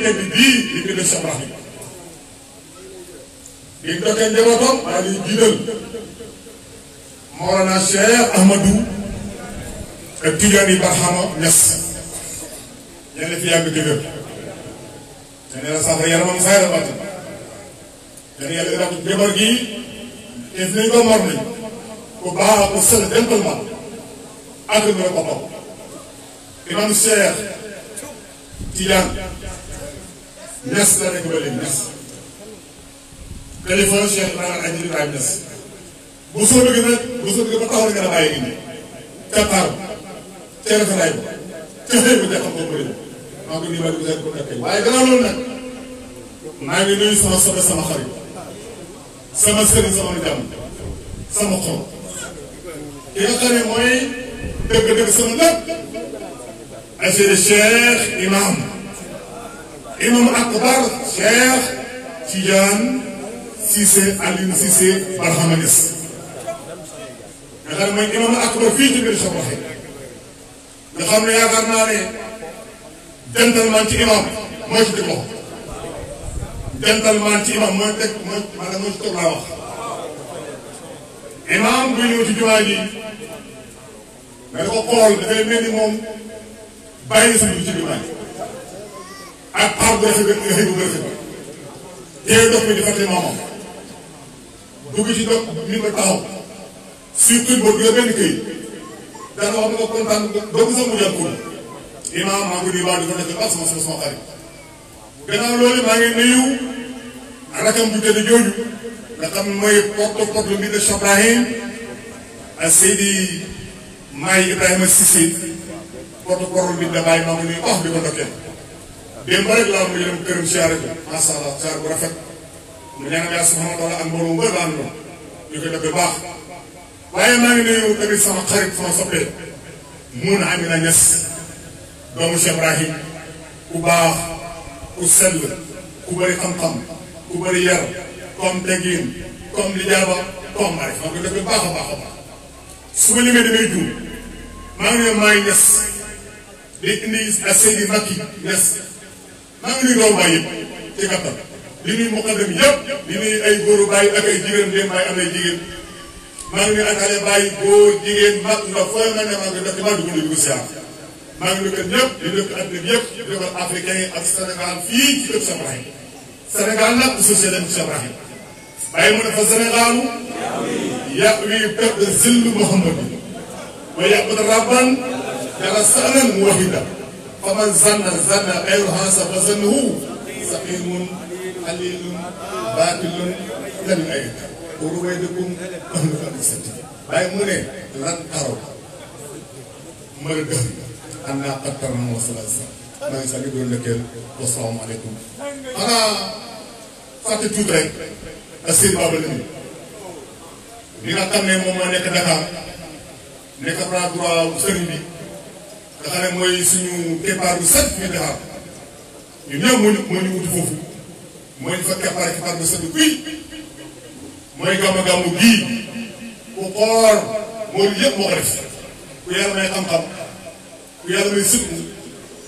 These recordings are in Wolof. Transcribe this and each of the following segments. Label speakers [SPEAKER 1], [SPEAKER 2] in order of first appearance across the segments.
[SPEAKER 1] tedd bii di ko def Cheikh Ibrahim di dokkee njabootam waaye di jiital Mawlana Cheikh Ahmadou ak Tidiane Barhama Niass ñenn fi yàgg dëgër te nee na saafara yaramam saa yàlla bàtt te ne yàlla def jabar gi te dinañ ko mor nañ ku baax ku sell gentleman àgg na ko bopp imam Cheikh Tidiane Niass la nekk ba léegi Niass téléphone Cheikh Ibrahima Niass bu soo bëgg nag bu soo bëgg ba taxaw nga bàyyi ngi nii Qatar ca rafetaay ba ca xëy ba jaxam ko bëri maa ngi nii ba ko nekkee waaye gannaaw loolu nag maa ngi nuyu sama soppe sama xarit sama sëriñ sama jàmm sama xol ki nga xam ne mooy dëgg-dëgg sama lépp Seydi Cheikh imam akbar Cheikh Tidiane Cissé Alioune Cissé Barhama Niass nga xam ne mooy imam akbar fii ci biir Cheikh Ibrahim nga xam ne yaakaar naa ne gentleman ci imam mooy ci teg loxo gentleman ci imam mooy teg maanaam mooy ci teg laa wax imam bu ñëw ci jumaa ji nga di ko xool dafay mel ni moom bàyyi sa ci jumaa ji ak xaar bu rafet nga xëy bu rafet tey dox mi di fàtte maamam dugg ci dox mi ba taxaw surtout boo duggee benn këy daana wax nga kontaan doo ko sax mu jàpp imam maa ngi nuyu waa di ko nekk ak sama xarit gannaaw loolu maa ngi nuyu rakam bu tëdd jooju nga xam ne mooy porte bi de Cheikh Ibrahim ak Seydi Maay Ibrahima Cissé porte-parole bi da bàyyi maa ngi nuyu wax di ko ndokkee démb rek laa mu dem këram siyaare bi macha allah siyaare bu rafet mu ñaanal yàlla subhanahu wa taala ak mbooloo mu bëri laa àndoon ñu koy def baax waaye maa ngi nuyu tamit sama xarit sama soppee Mouna Amina Niass doomu Cheikh Ibrahim ku baax ku sell ku bëri xam-xam ku bëri yar comme teggin comme lijaaba comme marif maa ngi def baax a baax a baax su ma limee damay juum maa ngi nuyu Maay Niass di indi ak Seydi Makki Niass maa ngi nuyu doomu baay yëpp ci gàttal li nuyu muqaddam yëpp li nuyu ay góoru baay ak ay jigéen dem baay am ay jigéen maa ngi nuyu ak xale baay góor jigéen mag nga fooy ma ne maa ngi def maa dugg na dugg siyaar maa ngi nuyu ñëpp di dëkk àddina bi yëpp di dëkkal africain yi ak Sénégal fii ci dëkk Cheikh Ibrahim Sénégal nag société bi Cheikh Ibrahim bàyyi mu ne fa Sénégalu yawi perte zillu Muhammad wa yaqud rabban dara sanan wahida faman zanna ayru hasa fa zannuhu saqimun qalilun batilun lan ay uruwaydukum ahlu fadisati bàyyi mu ne lan taraw mala dëx an naa qattarna wa salasa maa ngi sax li doon lëkkeel wasalaamaaleykum xanaa fàtte tuuti rek ak Seydi Baba Lamine li nga xam ne moom moo nekk Dakar nekk bras droit sëriñ bi nga xam ne mooy suñu keppaar bu set fi Dakar ñun ñëpp moo ñu wuti foofu mooy ñu fa keppaar bu set kuy mooy gàmmu gii ku xool moo li yëpp moo ko def ku yàlla may xam-xam ku yàlla may sëkku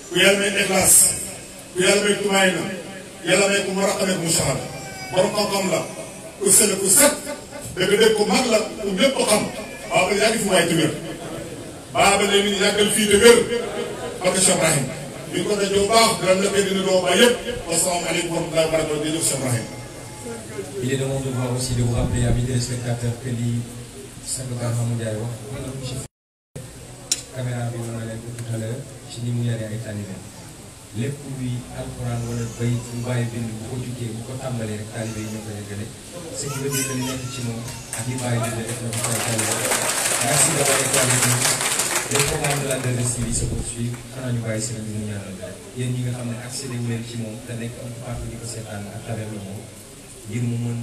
[SPEAKER 1] ku yàlla may éclaas ku yàlla may tumaay na yàlla may ku mu raqamee mu saxal borom xam-xam la ku sell ku set dëgg-dëgg ku mag la ku ñëpp ko xam Baba yàgg fi waay dëgër Baba Lamine yàggal fii dëgër barke Cheikh Ibrahim ñu ko dajoo baax dara la koy dina doo ba yëpp wasalaamaaleykum wa rahmatullahi wa barakatuh di Cheikh Ibrahim.
[SPEAKER 2] Il est de mon devoir aussi de vous rappeler, amis téléspectateurs, que li Sang Barhama Ndiaye wax caméra bi ma leen ko tout à l'heure ci ni mu yaree ay taalibe lépp luy alxuraan wala bay bu bàyyi bind bu ko jugee bu ko tàmbalee rek taalibe yi ñoo koy eggale ce qui veut dire que li nekk ci moom ak li bàyyi di def na ko ay taalibe merci d'avoir été avec nous le programme de la 2STV se poursuit xanaa ñu bàyyi seen ñu ñaanal rek yéen ñi nga xam ne accédé wu leen ci moom te nekk un peu partout di ko seetaan à travers le monde ngir mu mën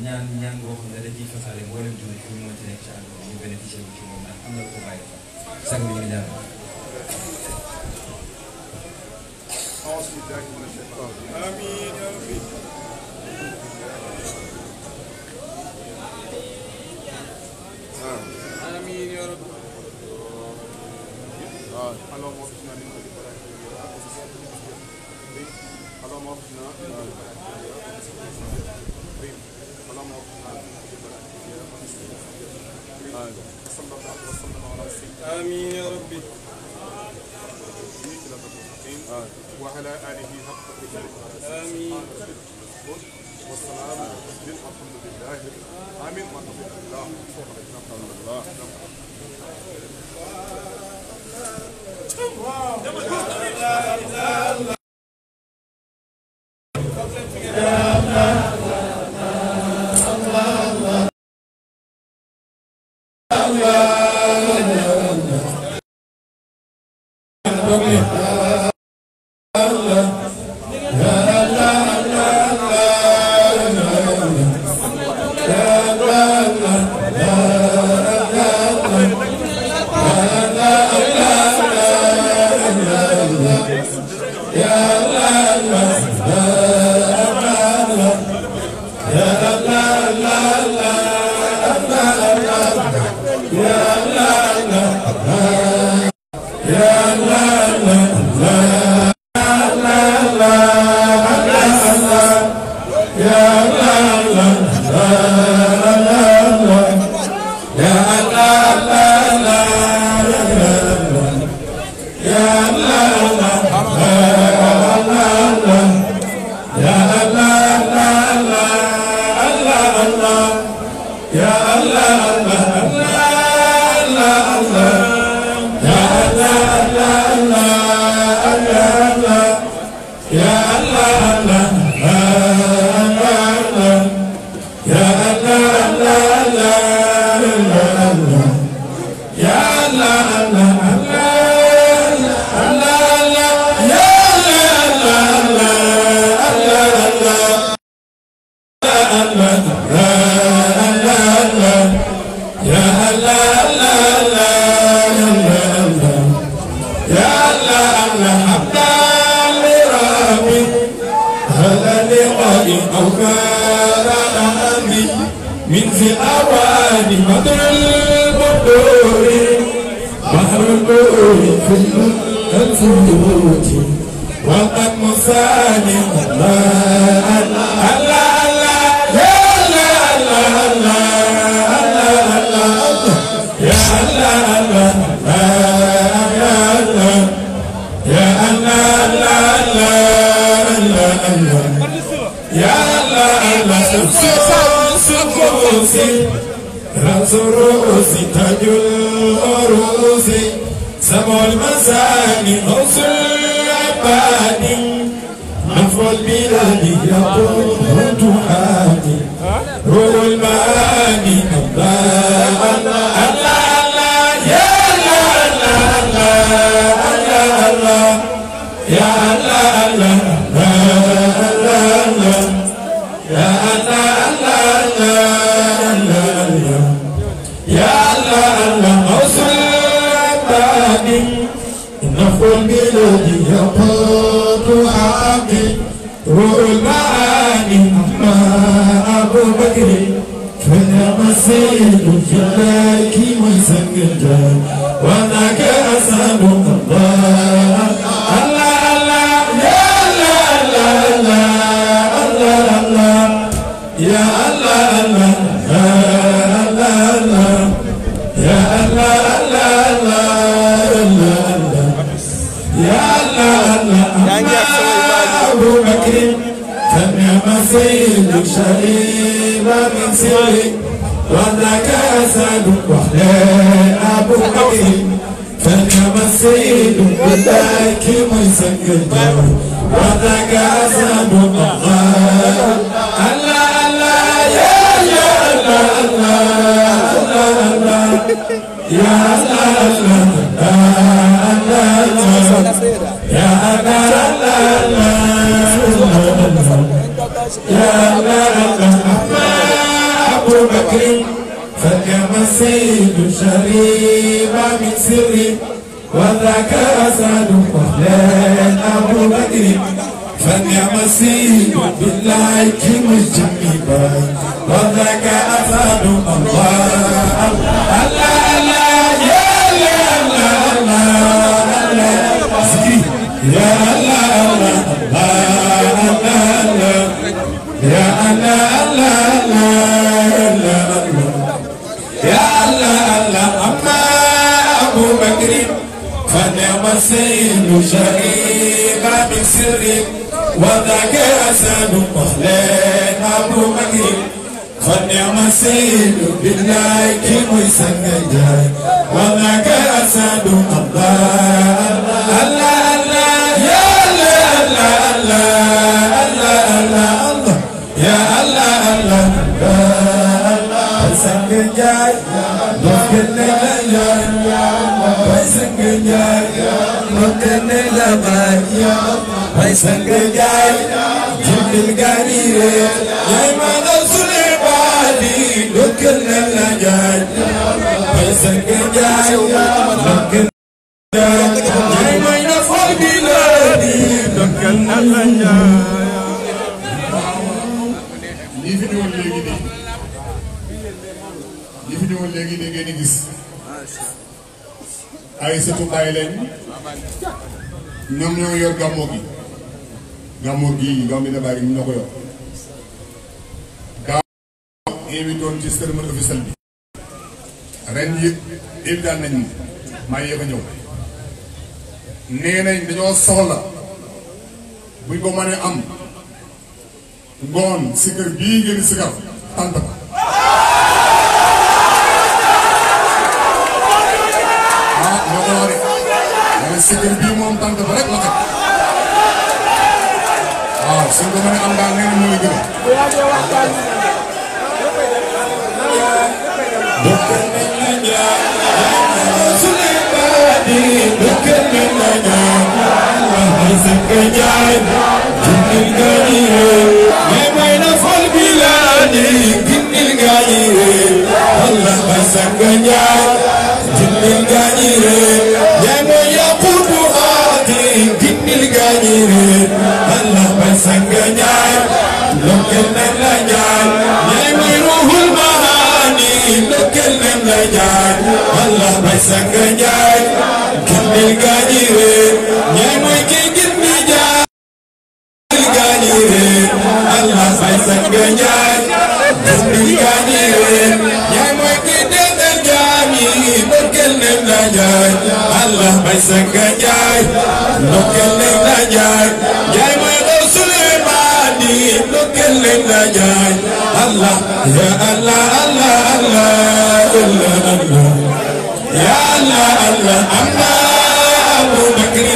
[SPEAKER 2] ñaan boo xam ne da ciy fasaale mboolem jullit fu ñu mënti nekk ci àdduna ñu bénéficié wu ci moom ndax am na ko bàyyi sang bi ñu ñaan
[SPEAKER 1] amiin yaa rabbi amiin yaa rabbi
[SPEAKER 3] آمين يا ربي.
[SPEAKER 4] وعلى آله حق
[SPEAKER 3] آمين.
[SPEAKER 4] والسلام الحمد لله. آمين.
[SPEAKER 5] من في الأواني مدر البدور بحر البدور كل الفيوت وقد مصاني الله الله الله يا الله الله الله يا الله الله يا الله الله يا الله سكوسي رأس رؤوسي تاج العروس سمو المساني غوث العباد نفر البلاد يقود حادي روح المعاني الله الله الله يا الله الله الله يا الله الله يا الله يا الله الله أوصل عبادي نفر البلاد يقود عاقي روح المعاني ما أبو بكر فنعم السيد الجلاك ويسجد وذاك أسعد الله الله الله يا الله الله الله يا الله الله يا الله يا الله أبو بكر فنعم سيد شريف من سري وذاك أسد وحدين أبو بكر فنعم السيد بالله ويسجد وذاك أسد الله الله يا الله يا الله يا أبو بكر فنعم السيد شريف من سري وذاك أسد وحدين أبو بكر فنعم السيد بالله مجتمع وذاك أسد الله الله يا الله يا الله يا الله يا الله أما أبو بكر فنعم السيد شريبا من سر وذاك أسد مخلين أبو بكر فنعم السيد بالله كم يسنجاي وذاك أسد الله يا الله يا الله سنجاي ممكن لا سنجاي ممكن لا باي سنجاي جيب القرير يا إمام سليماني ممكن لا جاي سنجاي ممكن يا إمام فوقي ممكن لا جاي
[SPEAKER 1] li fi ñëwoon léegi da ngeen di gis ay sëtu Baay lañ ñoom ñoo yor gàmmoo gi gàmmoo bi na bari ñu ñoo ko yor daaw invité woon ci cérémonie officielle bi ren yi invité nañ maa yéex a ñëw nee nañ dañoo soxla buñ ko mënee am ngoon si kër bii ngeen si kar tànt ba sikir bii moom tànk ba rek la kat waaw suñ ko mën a am daal nee na mooy gën
[SPEAKER 5] Allah basanganyai lokal nanyai nyai ruhul mahani lokal nanyai Allah basanganyai kimil ganire nyai kigin mijai ganire Allah basanganyai kimil ganire nyai kideng jani lokal nanyai Allah basanganyai lokal nanyai nyai lokal nanyai Allah ya Allah ya Allah amma Abu Bakr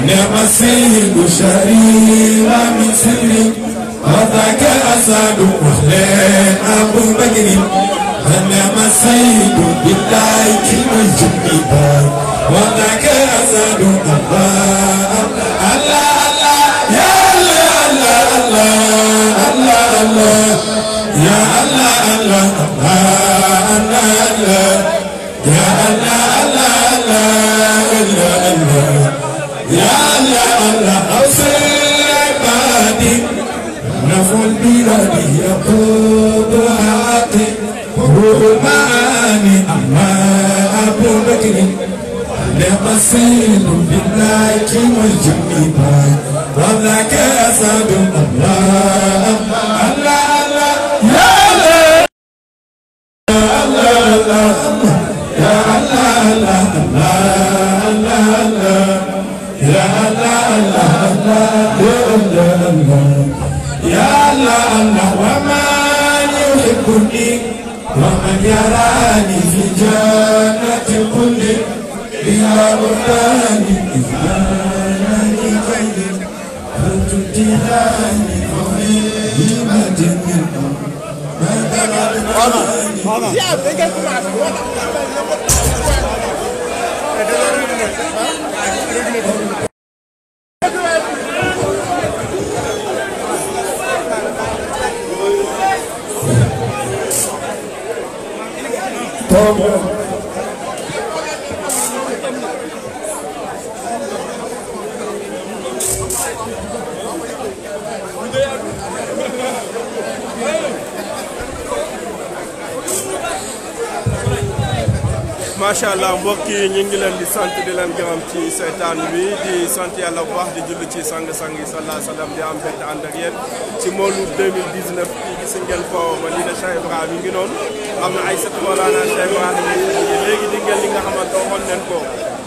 [SPEAKER 5] نعم السيد شريرا من سر وذاك أسد وحلين أبو بكر نعم السيد بالله كلم الجنبان وذاك أسد يا الله يا الله أوصي عبادي نفو البلاد يقود حياتي روح المعاني أما أبو بكر نعم السيد بالله كم الجنبان وذاك أسد الله ومن يراني في جنة كل بها برداني إذ أراني خير فتجهاني وغيبة منه ما تغلباني
[SPEAKER 3] ما macha allah mbokk yi ñu ngi leen di sant di leen gërëm ci seetaan bi di sant yàlla bu baax di julli ci sang-sang yi sallallahu alayhi wa sallam di am bett ànd ak yéen ci Mawlud 2019 fii gis ngeen ko Madina Cheikh Ibrahima mi ngi noonu am na ay sët Mawlana Cheikh Ibrahima léegi di ngeen li nga xamante waxoon leen ko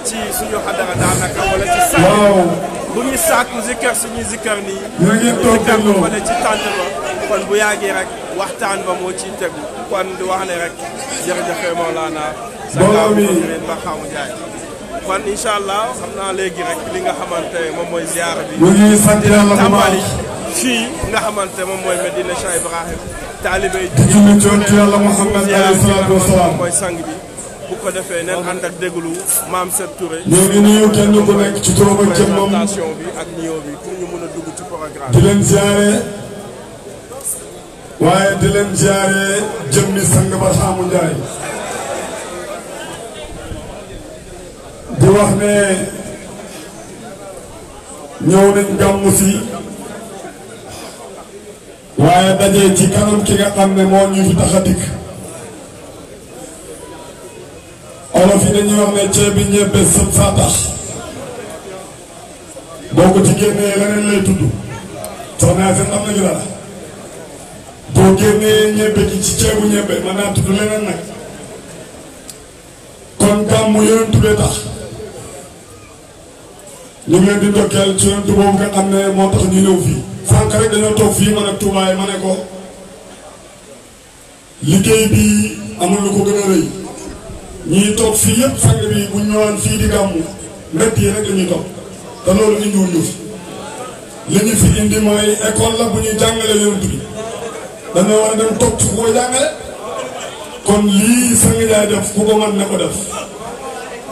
[SPEAKER 3] ci suñu xadara daanaka wala ci sàkk bu ñuy sàkku zikkar suñuy zikkar nii zikkar ba fale ci tànt ba kon bu yàggee rek waxtaan ba moo ciy tegu kon di wax ne rek jërëjëf Mawlana Sanga ba xamu jaay kon incha allah xam naa léegi rek li nga xamante moom mooy ziyaara bi dina tàmbali fii nga xamante moom mooy Medina Cheikh Ibrahim taalibe yi
[SPEAKER 5] yàlla Muhammad alayhi salaatu wa salaam
[SPEAKER 3] mooy sang bi bu ko defee neen ànd ak déglu Maam Set Touré
[SPEAKER 5] ñoo ngi nuyu kenn ku nekk ci turam ak jëmmam
[SPEAKER 3] présentation bi ak nuyoo bi pour ñu mën a dugg ci programme
[SPEAKER 5] di leen ziare waaye di leen ziare jëmmi sang ba xaamu Njaay di wax ne ñëw nañ gàmmu si waaye dajee ci kanam ki nga xam ne moo ñu fi tax a dikk olof yi dañuy wax ne ceeb bi ñebbe sëb saa tax boo ko ci génnee leneen lay tudd soxna seen am nañu dara boo génnee ñebbe gi ci ceebu ñebbe mën naa tudd leneen nag kon gàmmu yonent bee tax ñu ngi leen di ndokkeel ci yonent boobu nga xam ne moo tax ñu ñëw fii sànq rek dañoo toog fii man ak Touba ma ne ko liggéey bi amul lu ko gën a rëy ñii toog fii yëpp sang bi bu ñu ñëwaan fii di gàmmu mbedd yi rek la ñuy toog te loolu ñu ñëw ñu fi li ñu fi indi mooy école la bu ñuy jàngale yonent bi dañoo war a dem toog ci ku ko jàngale kon lii sang jaay def ku ko mën na ko def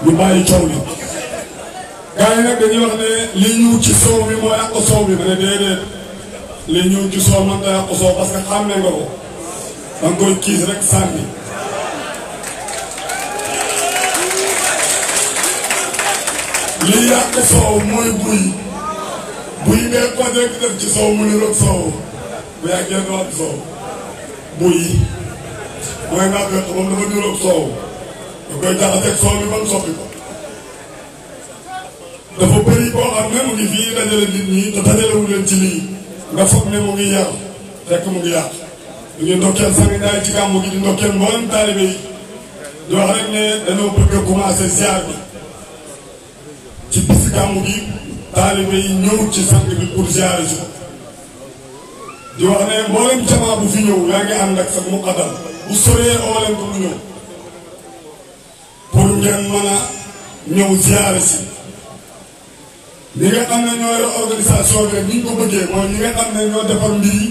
[SPEAKER 5] ñu bàyyi coow li gars yi nag dañuy wax ne lii ñëw ci soow mi mooy àq soow bi ma ne déedéet lii ñëw ci soow man da àq soow parce que xàmmee nga ko da nga koy kiis rek sànni lii yàq soow mooy buy ngay ko rek def ci soow mu ni roog soow bu yàggee du am soow buy mooy naa fekk moom dafa niroog soow da koy jaxaseeg soow mi ba mu soppi ko dafa bëri koo xam ne mu ngi fii dajale nit ñi te dajalewu leen ci lii nga foog ne mu ngi yar fekk mu ngi yàq du ñu ndokkeel sang Njaay ci gàmmu gi di ndokkeel mboolem taalibe yi di wax rek ne dañoo bëgg a commencé ziar bi ci bis gàmmu gi taalibe yi ñëw ci sang bi pour ziar si ko di wax ne mboolem jamaa bu fi ñëw yaa ngi ànd ak sa muqaddam bu soree oo leen ko mu ñëw pour ngeen mën a ñëw ziar si ñi nga xam ne ñoo yor organisation bi rek ni ñu ko bëggee mooy ñi nga xam ne ñoo defar mbir yi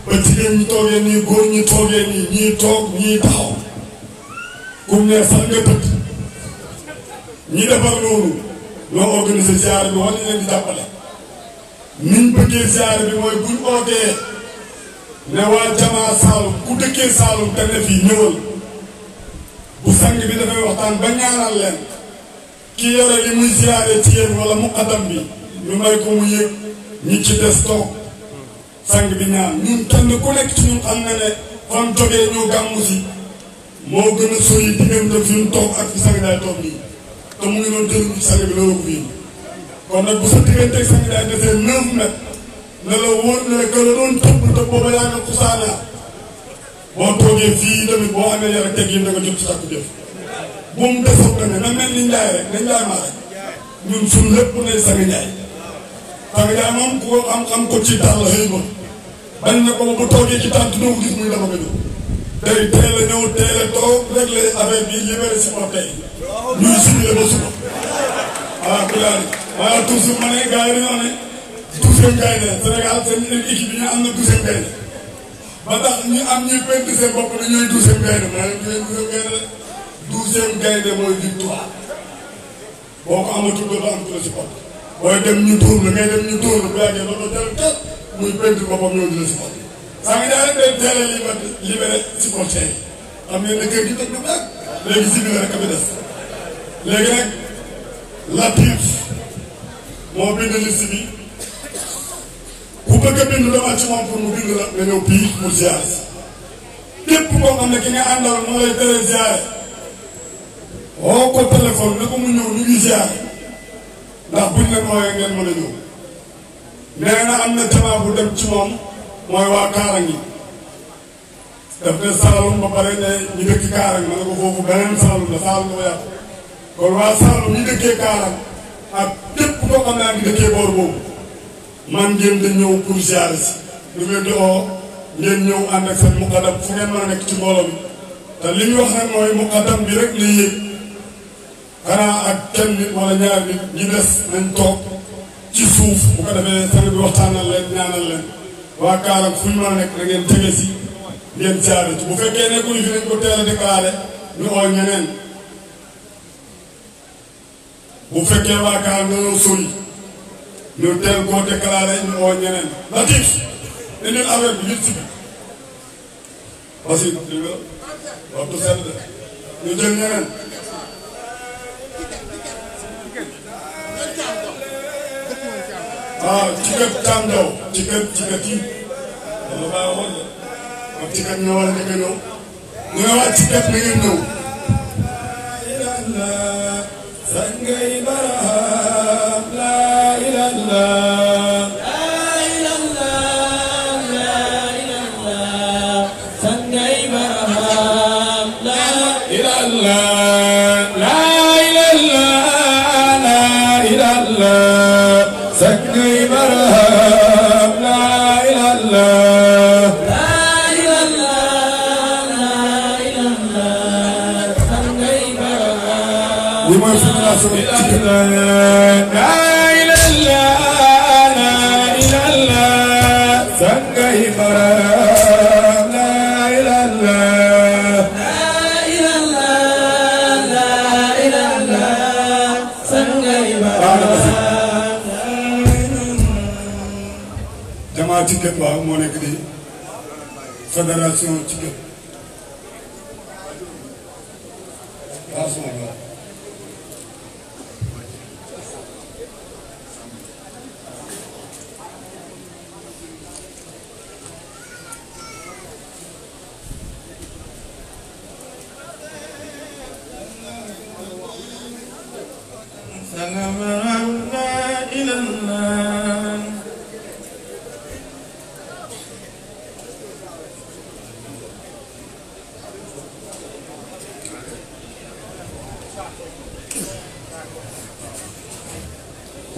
[SPEAKER 5] ba jigéen ñi toogee nii góor ñi toogee nii ñii toog ñii taxaw kum ne sax nga tëdd ñi defar loolu ñoo organisé ziar bi wax leen di jàppale niñ bëggee ziar bi mooy buñ ootee ne waa jamaa Saalum ku dëkkee Saalum te ne fii ñëwal bu sang bi dafay waxtaan ba ñaanal leen ki yore li muy ziare ci yéen wala muqaddam bi ñu may ko mu yëg ñi ci des toog sang bi ñaan ñun kenn ku nekk ci ñun xam na ne fam jógee ñoo gàmmu si moo gën a sori diggante fi ñu toog ak fi sang daay toog nii te mu ngi doon jëriñu ci sang bi loolu ko fii kon nag bu sa digganteeg sang daay desee 9 mètres ne la wóor ne que la doon tëbb te booba yaa nga xusaana boo toogee fii tamit boo amee yar ak teggin da nga jot ci takku jëf bu mu desoon tamit na mel ni Njaay rek na Njaay maa rek ñun suñ lépp nay sang Njaay sang Njaay moom ku ko xam-xam ko ci dàll xëy ba bañ na ko bu toogee ci tànt doo gis muy dafa ko ñëw day teel a ñëw teel a toog réglé affaire bi libéré si moom tey ñuy simile ba suba voilà ku daal waaye toujours ma ne gars yi dañoo ne 12e gaynde Sénégal seen équipe bi ñu am na 12e gaynde ba tax ñu am ñuy penti seen bopp ne ñooy 12e gaynde ma ne ñooy 12e gaynde 12e gaynde mooy victoire boo ko amatul doo am ko si pot booy dem ñu dóor la ngay dem ñu dóor la bu yàggee dootoo teel kat muy penti boppam ñoo di la si pot saa ngi daal day teel a libéré si pot tey xam ngeen ne kër gi tëj na baax léegi si biir rek a fi des léegi nag Latif moo bind liste bi ku bëgg a bind dama ci moom pour mu bind la nga ñëw bii pour ziare si képp koo xam ne ki nga àndal moo lay tere ziare woo ko téléphone ne ko mu ñëw ñu ngi ziar ndax buñ leen wooyee ngeen mën a ñëw nee na am na jamaa bu dem ci moom mooy waa Kaarang yi daf ne Saalum ba pare ne ñu dëkk Kaarang ma ne ko foofu beneen Saalum la Saalum dafa yàqu kon waa Saalum ñi dëkkee Kaarang ak képp koo xam naa ngi dëkkee boor boobu man ngeen di ñëw pour ziar si lu ngeen di oo ngeen ñëw ànd ak seen muqaddam fu ngeen mën a nekk ci mbooloo mi te li ñu wax nag mooy muqaddam bi rek lay yëg xanaa ak kenn nit wala ñaar nit ñi des nañ toog ci suuf bu ko defee sang bi waxtaanal leen ñaanal leen waa Kaarang fu ñu mën a nekk da ngeen tege si ngeen ziare ci bu fekkee nekkuñu fi nañ ko teel a déclaré ñu oo ñeneen bu fekkee waa Kaarang dañoo sori ñu teel koo déclaré ñu oo ñeneen Latif indil affaire bi nit si bi parce que li nga waxtu sedd ñu jël ñeneen ci kër Thiam Diaw ci kër yi wala baa waxoon la ak ci kër ñoo war a njëkk a ñëw ñu ne waa ci kër na ngeen ñëw sangay baraham la ilallah sangay baraham la ilallah la ilallah sangay baraham la ilallah la ilallah sangay baraham li mooy fédération la ilallah sangay baraham la ilallah sangay baraham jamaa Ticket waaw moo nekk di fédération Ticket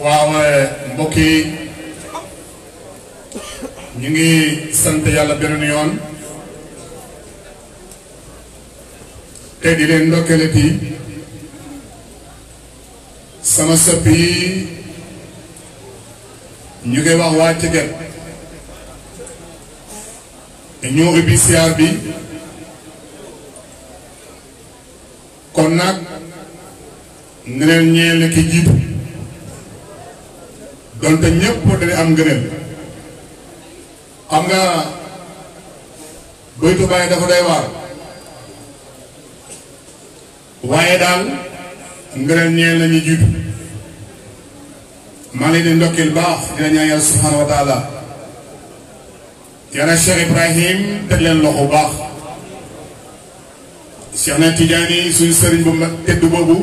[SPEAKER 1] waaw mbokk yi ñu ngi sant yàlla beneen yoon te di leen ndokkeleti sama sëpp yi ñu koy wax waa Ticket ñoo ubbi siyaar bi kon nag ngëneel ñeel ki jiitu donte ñëpp dañuy am ngëneel xam nga baytu bàyyi dafa doy waar waaye daal ngëneel ñeel la ñu jiitu maa ngi leen di ndokkeel baax dina ñaan yàlla subhanahu wa taala yàlla Cheikh Ibrahim teg leen loxo bu baax Cheikh na Tidiane suñu sëriñ bu tedd boobu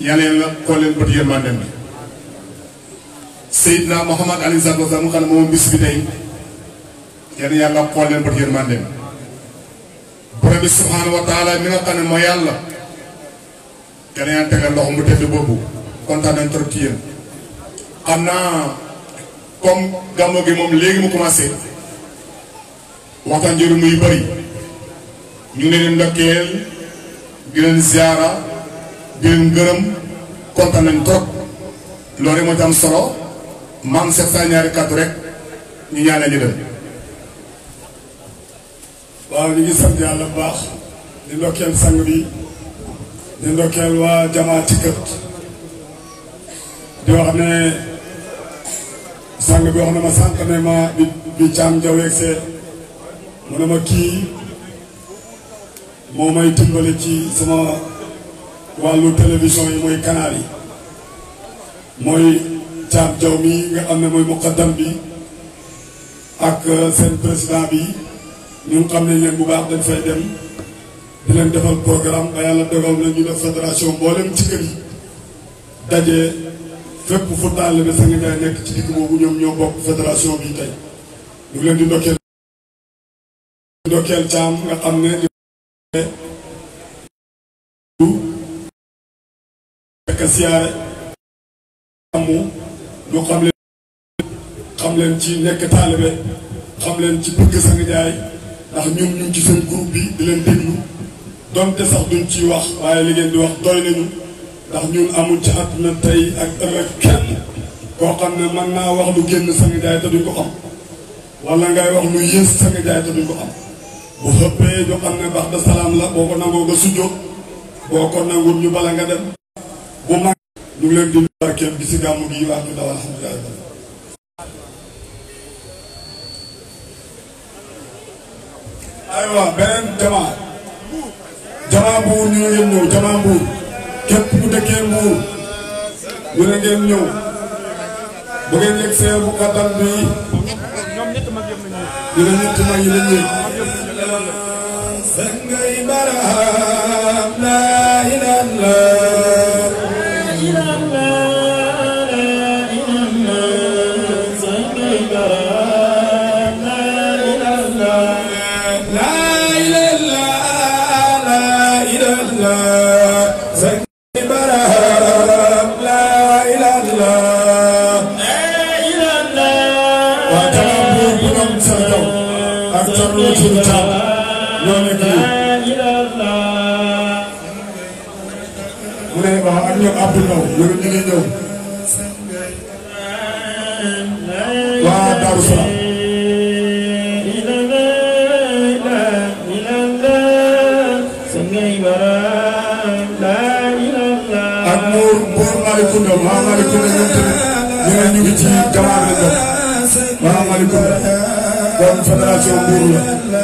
[SPEAKER 1] yàlla yàlla xool leen bët yërmandem bi Seydina Muhammad alayhi salaatu wa salaam mu xam ne moom bis bi tey yàlla yàlla xool leen bët yërmandem borom bi subhanahu wa taala mi nga xam ne mooy yàlla yàlla yàlla tegal loxo mu tedd boobu kontaan nañ trop ci yéen xam naa comme gàmmu gi moom léegi mu commencé waxtaan jëru muy bëri ñu ngi leen ndokkeel di leen ziara di leen gërëm kontaan nañ trop loolu rek moo ci am solo maam seet saa ñaari kàddu rek ñu ñaanal ñu dem.
[SPEAKER 5] waaw ñu ngi sant yàlla bu baax di ndokkeel sang bi di ndokkeel waa jamaa Ticket di wax ne sang bi wax na ma sànq ne ma bi Thiam Diaw yegsee mu ne ma kii moo may dimbali ci sama wàllu télévision yi mooy canal yi mooy Thiam Diaw mi nga xam ne mooy muqaddam bi ak seen président bi ñun xam nañ leen bu baax dañ fay dem di leen defal programme ba yàlla dogal na ñu def fédération mboolem ci kër yi daje fépp fu taalibe Sang Ndiaye nekk ci digg boobu ñoom ñoo bokk fédération bi tey ñu ngi leen di ndokkeel caam nga xam ne fekk siyaare amu ñu xam leen ci nekk taalibe xam leen ci bëgg Sang Ndiaye ndax ñun ñu ngi ci seen groupe bi di leen déglu donte sax duñ ciy wax waaye li ngeen di wax doy nañu ndax ñun amul ci àdduna tey ak ëllëg kenn koo xam ne mën naa wax lu génn Sang Ndiaye te duñ ko xam wala ngay wax lu yées Sang Ndiaye te duñ ko xam bu xëppee ñu xam ne baax da salaam la boo ko nangoo nga sujjóot boo ko nangul ñu bala nga dem bu mag ñu ngi leen di barkeel bi si gàmmu gi wax ñu dawal alhamdulilah. aywa beneen jamaa Mbuur ñu ne ngeen ñëw jamaa Mbuur képp ku dëkkee Mbuur ñu ne ngeen ñëw bu ngeen yegg see bu kattan bi ñu ne ñetti mag yi lañ ñëw. Sangay Barham la ilaha mu ne waaw ak ñoom Abdou Ndaw ñu ngi ñëw waa Daaru Salaam ak Mbour Malicounda waa Malicounda ñoom tamit ñu ngi ci jamono bi waa Malicounda kon fédération Mbour la.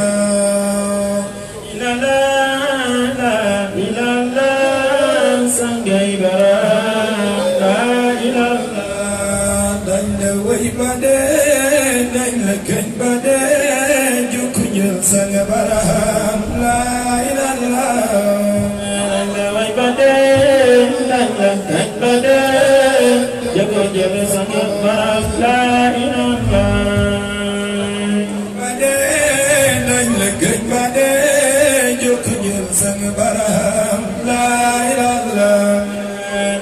[SPEAKER 5] Sang Barham la ilaha way bade dañ la kañ bade jago jago Sang Barham la ilaha bade dañ la kañ bade jago jago Sang Barham la ilaha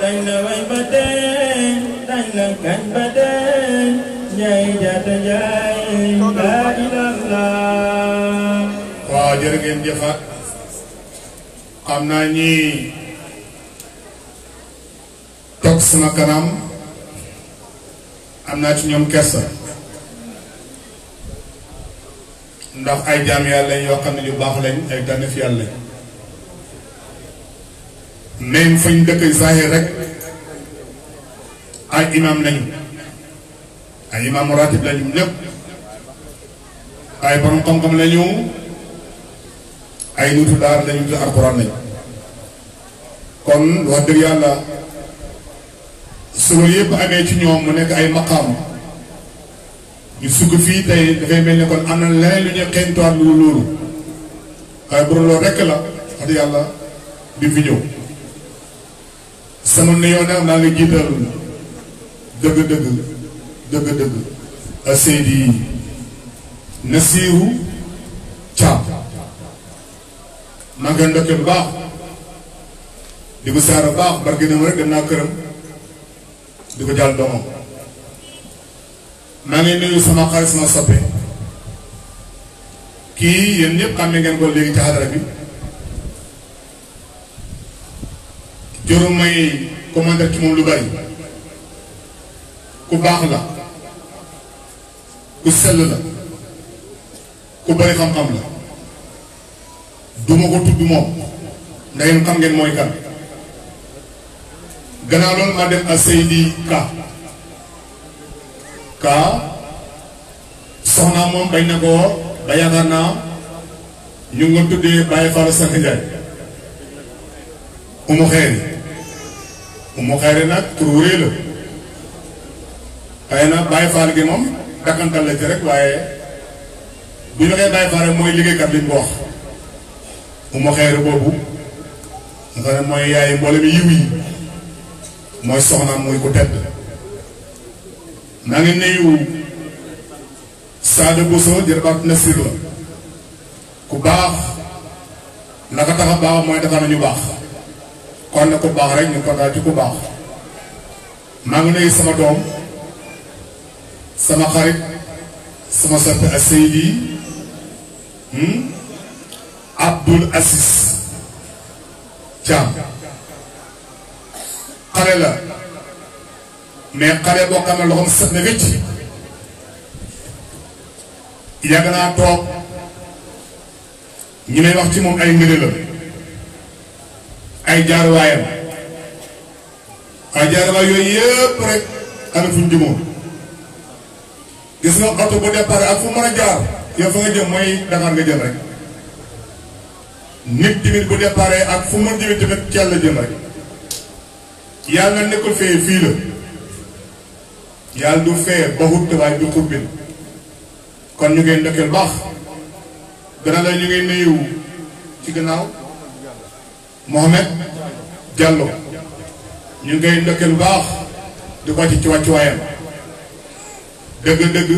[SPEAKER 5] dañ la way bade dañ la kañ bade ñay jata ñay la ilaha.
[SPEAKER 1] waaw jërë ngeen jëfaat xam naa ñi toog sama kanam am naa ci ñoom kersa ndax ay jaam yàlla yoo xam ne ñu baax lañ ay tànneef yàlla lañ même fañ dëkk zahir rek ay imam lañu ay imam ratib lañu ñëpp ay borom xam-xam lañu ay nitu daara lañu te alxuraan lañu kon wax dëgg yàlla su loolu yëpp amee ci ñoom mu nekk ay maqaam ñu sugg fii tey dafay mel ni kon am na leneen lu ñuy xeeñtuwaat lu loolu waaye bu loolu rekk la wax dëgg yàlla bi fi ñëw sama nuyoo nag maa ngi jiital dëgg Seydi Nasiru Caam maa ngi koy ndokkee bu baax di ko saara bu baax barke na ma rek dem naa këram di ko jàll doomam maa ngi nuyu sama xarit sama soppe kii yéen ñëpp xam ne ngeen ko léegi ci xadara bi juru may commentaire ci moom lu bari ku baax la ku sell la ku bari xam-xam la duma ko tudd moom ndax yéen xam ngeen mooy kan gannaaw loolu ma dem ak Seydi Ka soxna moom bañ na ko ba yaakaar naa ñu nga tuddee Baye Fall Sang Ndiaye umu xeeri nag tur wéy la xëy na Baye Fall gi moom dakkantal la ci rek waaye bu ñu waxee Baye Fall mooy liggéeykat li ñu ko wax Umu Xayri boobu nga xam ne mooy yaay mboolem yiw yi mooy soxnaam muy ku tedd maa ngi nuyu Sadio Bousso jërbaat Nasir la ku baax la ko tax a baax mooy defar nañu baax kon na ku baax rek ñu kontaan ci ku baax maa ngi nuyu sama doom sama xarit sama soppe ak Seydi Abdoul Aziz Thiam xale la mais xale boo xam ne loxoom set na wécc yàgg naa toog ñi may wax ci moom ay mbir la ay jaaruwaayam ay jaaruwaay yooyu yëpp rek am fu ñu jëmoon gis nga oto bu départ ak fu mën a jaar yow fa nga jëm mooy Dakar nga jëm rek nit tamit bu départ ak fu mën jëmee tamit Thiel la jëm rek yàlla na nekkul fee fii la yàlla du fee baxut waaye du xurbin kon ñu ngi ndokkeel baax gannaaw la ñu ngi nuyu ci gannaaw Mohamed Diallo ñu ngi ndokkeel baax di ko ci wàccuwaayam dëgg-dëgg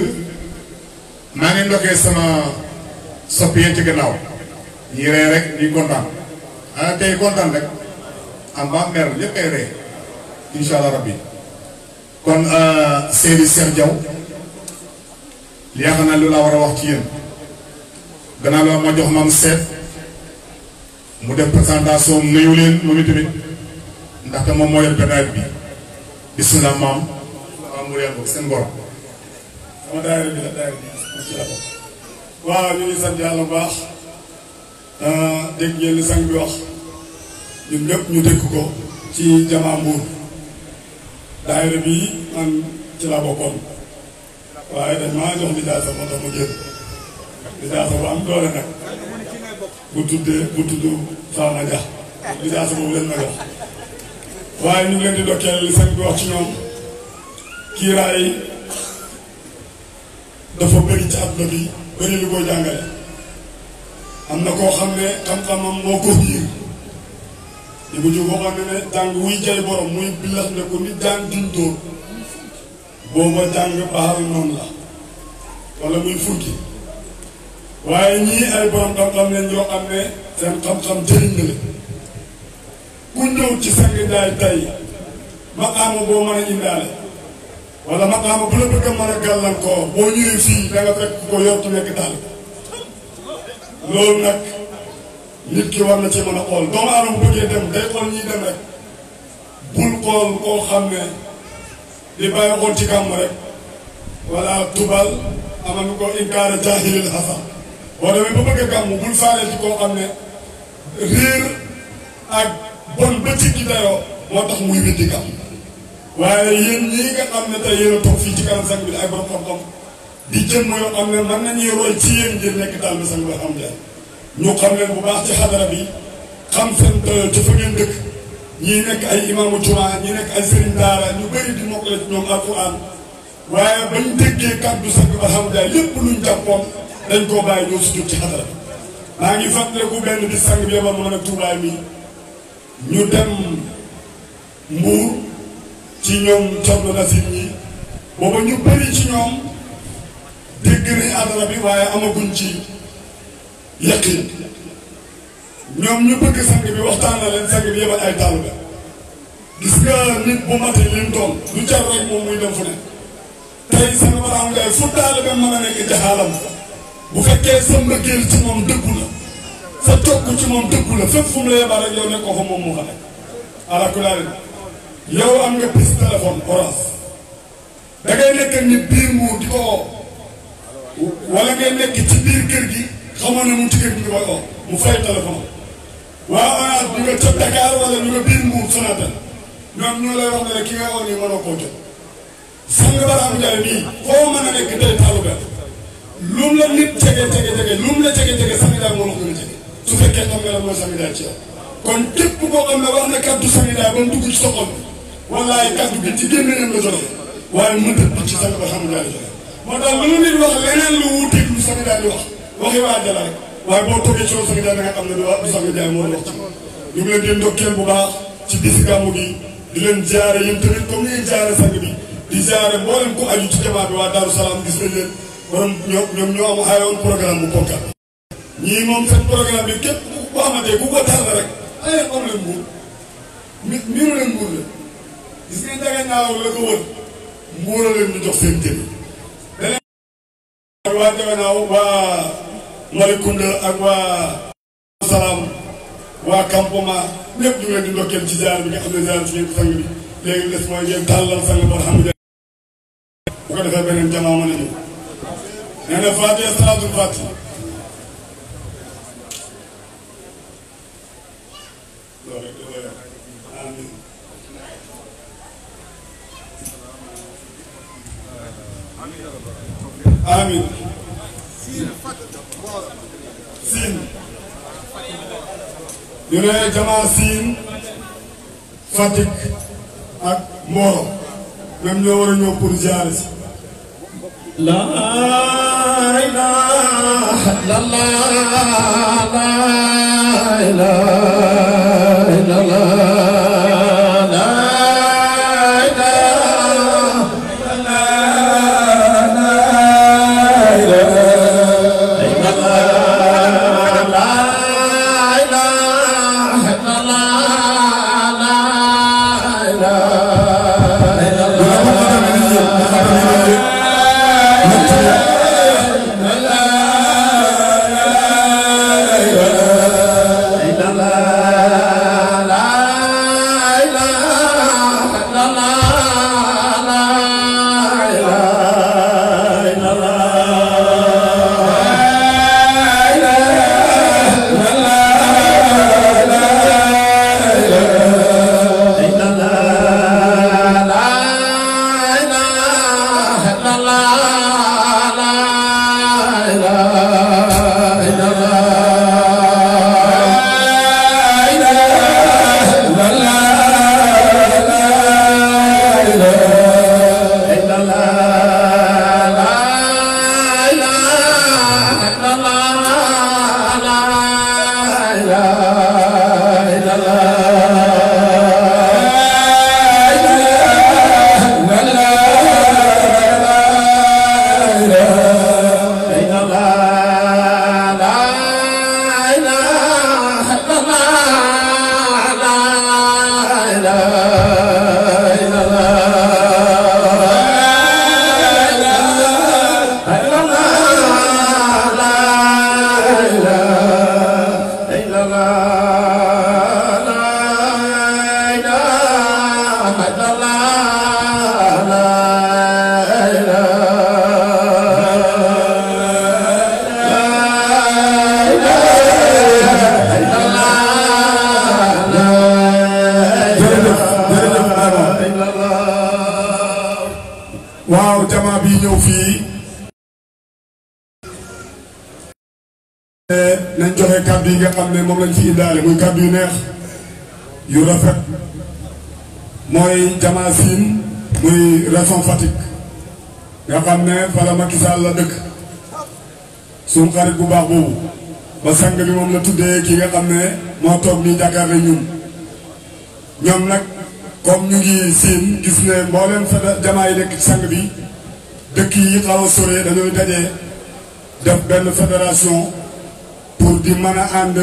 [SPEAKER 1] maa ngi ndokkee sama soppi yéen ci gannaaw ñi ree rek ñuy kontaan tey kontaan rek am ba mer ñëpp ay ree insha allah rabbi kon Seydou Cheikh Diaw yaakaar naa lu laa war a wax ci yéen gannaaw la ma jox maam seet mu def présentation nuyu leen moom itamit ndaxte moom moo yor bénéfice bi bisimilah maam mu réer ko seen borom.
[SPEAKER 5] sama daayira bi la daayira bi ci la bokk. waaw ñu ngi sant yàlla bu baax dégg ngeen li sang bi wax ñun ñëpp ñu dégg ko ci jamaa Mbuur daayira bi man ci la bokkoon waaye dañ maa jox lijaasa moo tax mu génn lijaasa bu am doole nag bu tudd Fama Dia lijaasa boobu leen ma jox waaye ñu ngi leen di dokkeel li sang bi wax ci ñoom kiiraay dafa bëri ci àdduna bi bëri lu koy jàngale am na koo xam ne xam-xamam moo ko biir di bu jóg boo xam ne jàng wuy jay borom muy billax ne ko nit jàng dintóor booba jàng baaxal noonu la wala muy fukki waaye ñii ay borom xam-xam leen yoo xam ne seen xam-xam jëriñ na leen ku ñëw ci sang Njaay tey maqaama boo mën a indaale wala maqaama bu la bëgg a mën a gàllankoor boo ñëwee fii da nga fekk ko yor ci nekk daal loolu nag nit ki war na ci mën a xool doomu aadama bu bëggee dem day xool ñiy dem rek bul xool koo xam ne li bàyyi xool ci gàmm rek wala tubal aman ko inkaara jaahilil hasan boo demee ba bëgg a gàmm bul faaleel ci koo xam ne réer ak bon ba ci gi dayoo moo tax muy weddi gàmm waaye yéen ñii nga xam ne tey yéen a toog fii ci kanam sang bi ay borom xam-xam di jëm yoo xam ne mën nañuy roy ci yéen ngir nekk daal bi sang bi alhamdulilah ñu xam leen bu baax ci xadara bi xam seen ci fa ngeen dëkk ñii nekk ay imaamu jumaa ñii nekk ay sëriñ daara ñu bëri di mokkale ci ñoom alquran waaye bañ déggee kàddu sang bi alhamdulilah lépp luñ jàppoon dañ koo bàyyi ñoo si jot ci xadara bi maa ngi fàttaliku benn bi sang bi yebal ma nag tuubaay mi ñu dem Mbuur ci ñoom Thierno Nasir ñi booba ñu bëri ci ñoom dégg nañ adara bi waaye amaguñ ci yaqin ñoom ñu bëgg sang bi waxtaan na leen sang bi yebal ay taalibe gis nga nit bu matee lim doon lu jar rek moom muy dem fu ne tey sang Baraam Njaay fu taalibe mën a nekk jaxaalam bu fekkee sa mbëggeel ci moom dëggu la sa tokk ci moom dëggu la fépp fu mu la yebal rek yow nekkoo fa moom mu fa nekk alakulaari yow am nga piste téléphone orange da ngay nekk nit biir mu di ko oo wala ngay nekk ci biir kër gi xamoon ne mu ci kër gi di koy oo mu fay téléphone waaw orange ñu nga ca Dakar wala ñu nga biir Mbuur Sonatel ñoom ñoo lay wax ne rek ki nga oo nii mënoo koo jot sang Baraam Njaay nii foo mën a nekk tey taalibe lum la nit jege lum la jege sang Njaay moo la gën a jege su fekkee xam nga lan mooy sang Njaay ci yow kon képp koo xam ne wax na kaddu sang Njaay ba mu dugg ci sa xol wallaay kaddu gi ci gémmiñam la jógee waaye mënta bi ci sang ba xam Njaay la jógee moo tax lu nit wax leneen lu wuuteeg lu sang Njaay di wax waxi waa jala rek waaye boo toogee ci Sang Ndiaye da nga xam ne du Sang Ndiaye moo wax ci ñu ngi leen di ndokkeel bu baax ci bisi gàmmu gi di leen jaare yéen tamit comme ni ngeen jaare sang bi di jaare mboolem ko aju ci jamaa bi waa Daaru Salaam gis nañ leen borom ñoom ñoo am aayoon programme bu ponkal ñii moom seen programme bi képp ku xamante ku ko tànn rek ay am leen mbuur miiru leen mbuur la gis ngeen jaga ñaaw la ko wër mbuura leen ñu jox seen tëri daneen waa jaga ñaaw waa Malicounda ak waa Salaam waa campement ñëpp ñu ngi leen di ndokkeel ci jaar bi nga xam ne jaar ci ngeen sang bi léegi des mooy ngeen tàllal sang ba alhamdulilah bu ko defee beneen jamaa mën a ñëw nee na Fatiha salaatul Fatiha amin siin ñu ne jamaa siin Fatick ak Mboro même ñoo war a ñëw pour ziare si la ilaha illallah la ilaha illallah waaw jamaa bi ñëw fii nañ joxe kàddu yi nga xam ne moom lañ fi indaale muy kàddu yu neex yu rafet mooy jamaa siin muy région Fatick nga xam ne fala Macky Sall la dëkk suñu xarit bu baax boobu ba sang bi moom la tuddee ki nga xam ne moo toog nii jàkkaarle ñun ñoom nag comme ñu ngi siin gis ne mboolem jamaa yi nekk ci sang bi dëkk yi xaw a sore dañuy dajee def benn fédération pour di mën a ànd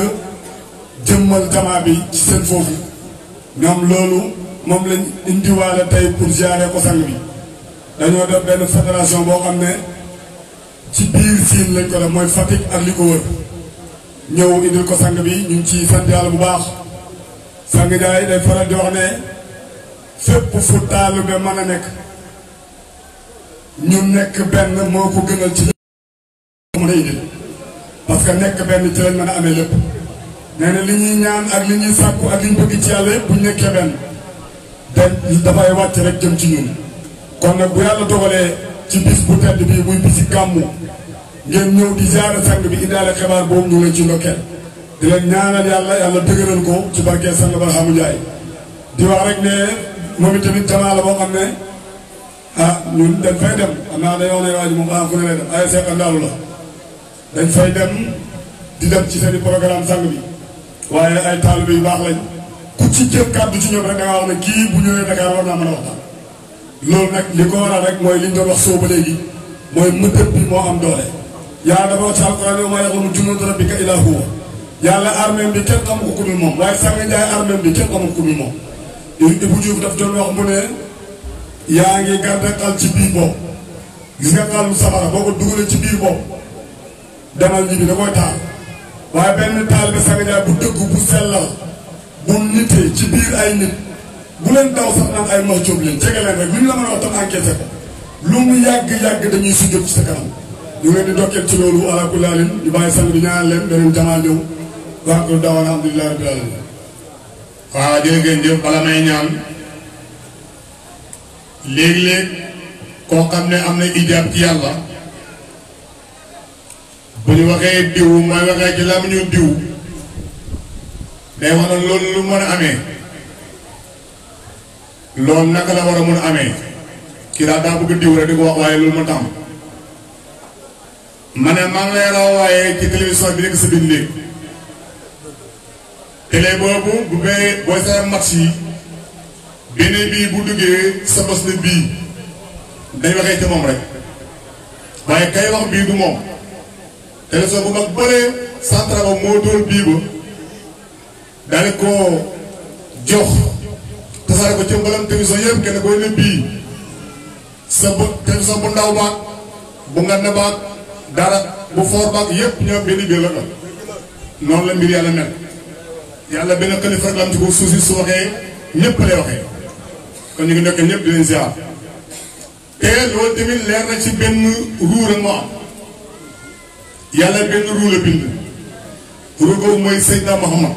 [SPEAKER 5] jëmmal jamaa bi ci seen foofu ñoom loolu moom lañ indiwaale tey pour ziare ko sang bi dañoo def benn fédération boo xam ne ci biir siin lañ ko def mooy Fatick ak li ko wër ñëw indil ko sang bi ñu ngi ci sant yàlla bu baax sang Njaay day faral di wax ne fépp fu taalibe mën a nekk ñu nekk benn moo ko gënal ci mën a indil parce que nekk benn ci lañ mën a amee lépp nee na li ñuy ñaan ak li ñuy sàkku ak li ñu bëgg ci yàlla yëpp bu ñu nekkee benn dafay wàcc rek jëm ci ñun kon nag bu yàlla dogalee ci bis bu tedd bii muy bisi gàmmu ngeen ñëw di ziare sang bi indaale xibaar boobu ñu leen ci ndokkeel di leen ñaanal yàlla dëgëral ko ci barkee sang Barhaamu Njaay di wax rek ne moom itamit jamaa la boo xam ne ñun dañ fay dem xam naa dañoo ne waa ji moom fu ne lay dem ay seeqa ndaalu la dañ fay dem di dem ci seen programme sang bi waaye ay taalibe yu baax lañ ku ci jël kàddu ci ñoom rek da nga wax ne kii bu ñëwee Dakar war naa mën a waxtaan loolu nag li ko waral rek mooy li ñu doon wax soo ba léegi mooy mëtëb bi moo am doole yàlla dafa wax ci alquran wa maa ya'lamu junuuda rabbika illaa huwa yàlla armée bi kenn xamu ko ku dul moom waaye Sang Ndiaye armée bi kenn xamu ko ku dul moom Ibou Diouf daf doon wax mu ne yaa ngi garde xal ci biir bopp gis nga xalu safara boo ko dugalee ci biir bopp demal ñibbi da koy taal waaye benn taal bi Sang Ndiaye bu dëgg bu sellal bu nitee ci biir ay nit bu leen daw sax naan ay max jóob leen jege leen rek lu ñu la mën a wax tam enquête ko lu mu yàgg-yàgg dañuy sujjóot ci sa kanam ñu ngi leen di dokkeel ci loolu ala kulli haalin ñu bàyyi sang bi ñaanal leen beneen jamaa ñëw wax ko daaw alhamdulilah rabbil alamin
[SPEAKER 1] waaw jërë ngeen jëf bala may ñaan léeg-léeg koo xam ne am na ijaab ci yàlla bu ñu waxee diw mooy waxee ci la mu ñu diw day wax na loolu lu mën a amee loolu naka la war a mën a amee kii daal daa bëgg diw rek di ko wax waaye loolu ma tam ma ne maa ngi lay raw waaye ci télévision bi nekk sa biir léegi télé boobu bu bee booy sa match yi benn bii bu duggee sa bos ne bii dañ waxee ca moom rek waaye kay wax bii du moom télévision bu mag bëree centre ba moo doon bii ba daal ko jox tasaare ko ci mbalam télévision yëpp kenn koy ne bii sa bë télévision bu ndaw baag bu ngand baag dara bu foor baag yëpp ñoom benn biir la ko noonu la mbir yàlla mel yàlla benn xalifa rek la am ci ko suuf si su waxee ñëpp lay waxee kon ñu ngi nekk ñëpp di leen ziar te loolu tamit leer na ci benn ruu rek moo am yàlla benn ruu la bind ruu boobu mooy Seydina Muhammad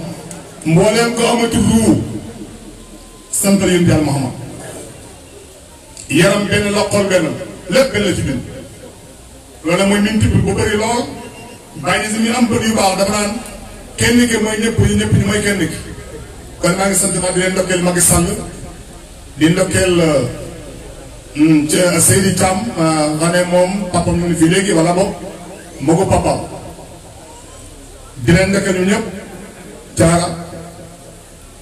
[SPEAKER 1] mbooleem ko amatul ruu santal yéen yàlla Muhammad yaram benn la xol benn lépp benn la ci bind loolu nag mooy multiple bu bëri lool bàyyi si mi am bët yu baax dafa naan kenn ki mooy ñëpp ñi mooy kenn ki kon maa ngi sant ma di leen ndokkeel Macky Sall di ndokkeel Seydi Thiam xam ne moom papam mu ngi fii léegi wala boog moo ko papam di leen ndokkeel ñu ñëpp jaara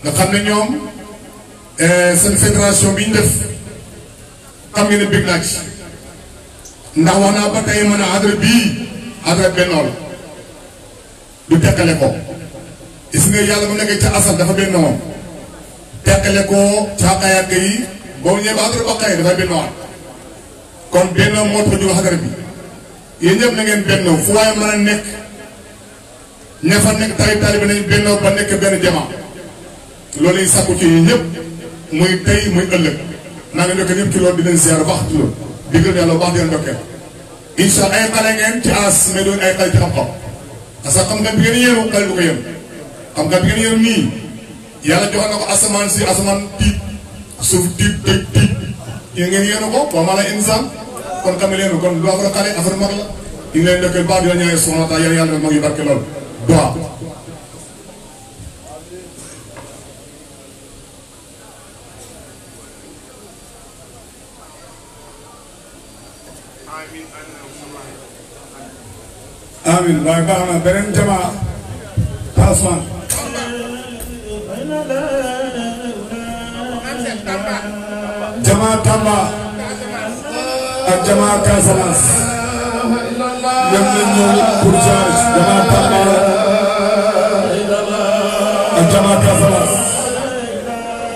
[SPEAKER 1] nga xam ne ñoom seen fédération bi ñu def xam ngeen ne bég naa ci ndax wax naa ba tey mën a adra bii adra bennoo la du teqale ko gis nga yàlla mu nekk ca asal dafa benn moom teqale ko ca yàgg yi boobu ñëwee ba adra baqaye dafay bennowaat kon bennoo moo tax ñu wax adra bi yéen ñëpp na ngeen bennoo fu waaye mën a nekk ña fa nekk tali bi nañ bennoo ba nekk benn jamaa loolu yi sàkku ci yi ñëpp muy tey muy ëllëg naa ngi ndokkee ñëpp ci loolu di leen ziar baax ci loolu di gërëm yàlla baax di leen ndokkee incha allah ay xale ngeen ci aas mais doon ay xale ci xam-xam parce que xam-xam bi ngeen yéeru xale du ko yéen xam-xam bi ngeen yéeru nii yàlla joxe na ko asamaan si asamaan tiit suuf tiit tëj tiit yéen ngeen yéeru ko wa maa insaan kon xam nga leen kon du affaire xale affaire mag la ñu ngi leen ndokkee baax di la ñaanal subhanahu wa taala yàlla yàlla mag yu barke loolu doa
[SPEAKER 5] amin waaye baax na beneen jamaa Tasman jamaa Tamba ak jamaa Casamance ñoom lañ ñëw pour charge jamaa Tamba ak jamaa Casamance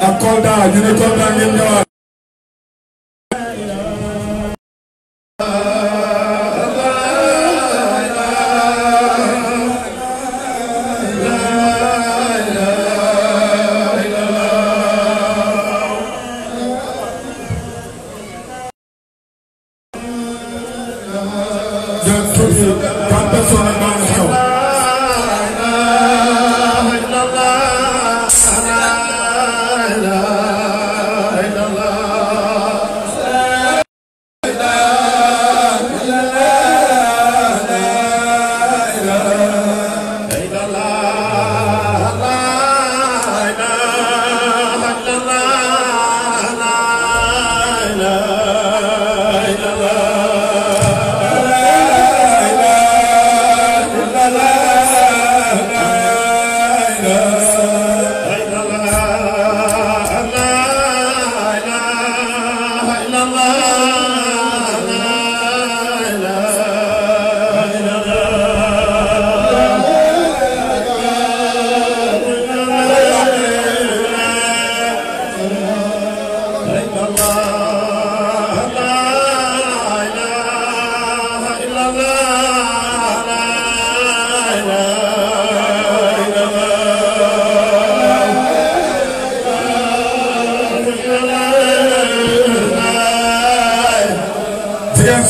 [SPEAKER 5] ak Kolda ñu ne Kolda ngeen ñëwaat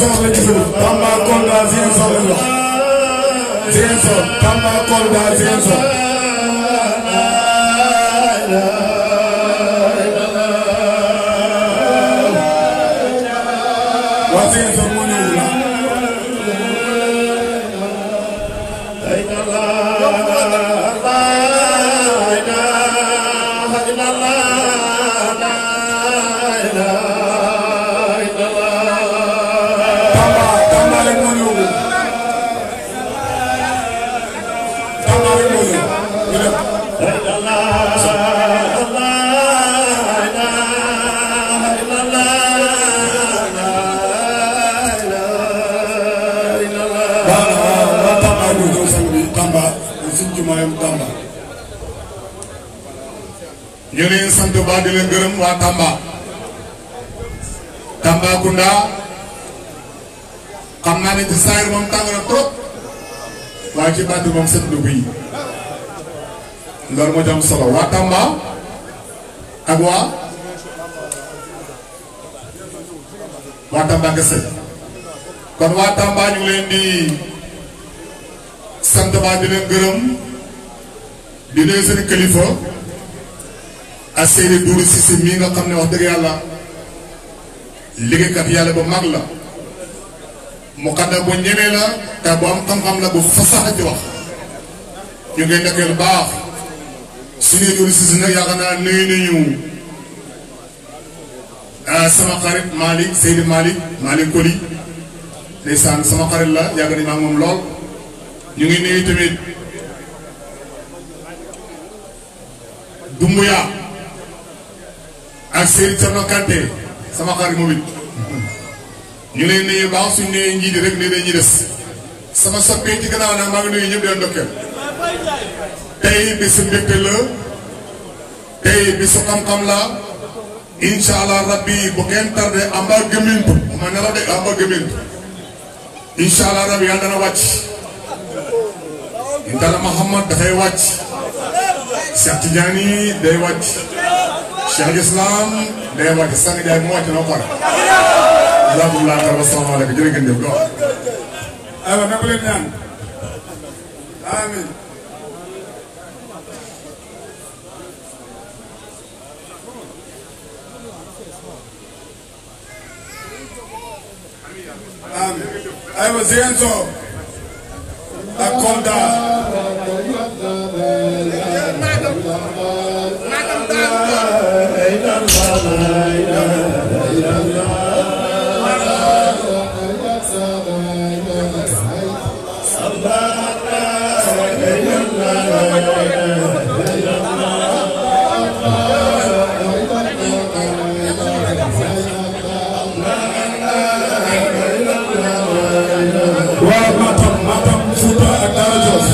[SPEAKER 5] Ziguinchor la gisul Tambacounda Ziguinchor lañ wax Ziguinchor Tambacounda Ziguinchor waa Ziguinchor moo ñëw la
[SPEAKER 1] ñu leen sant ba di leen gërëm waa Tamba Tambacounda xam naa ne ci saayir moom tàng na trop waaye ci bàtt moom set na buy loolu moo ci am solo waa Tamba ak waa Tamba kese kon waa Tamba ñu ngi leen di sant ba di leen gërëm di nuyu seen kilifa ak Seydou Dourou Cissé mii nga xam ne wax dëgg yàlla liggéeykat yàlla ba mag la mu xadda bu ñemee la te bu am xam-xam la bu fasaxa ci wax ñu ngi nekkee lu baax suñuy Dourou Cissé nag yaakaar naa nuyu nañu sama xarit Malick Seydou Malick Koli ndeysaan sama xarit la yàgg nañu ak moom lool ñu ngi nuyu tamit Dumbuya ak Seydou Thierno Kanté sama xarit moom it ñu leen nuyu baax suñu nee njiit rek nee nañu des sama soppee ci gannaaw nag maa ngi nuyu ñëpp di leen ndokkeel tey bisu mbégte la tey bisu xam-xam la incha allah rabbi bu kenn tardé amba gëmintu ma ne la de amba gëmintu incha allah rabbi yàlla dana wàcc Ndala Muhammad dafay wàcc Cheikh Tidiane day wàcc Cheikh Islam day wàcc sang jaay mu wàcc na ko alhamdulilah taala asalaamaaleykum jërë ngeen jëf do
[SPEAKER 5] aywa na ko leen ñaan amin amin aywa Ziguinchor ak Kolda Matam Fouta ak Daara Joof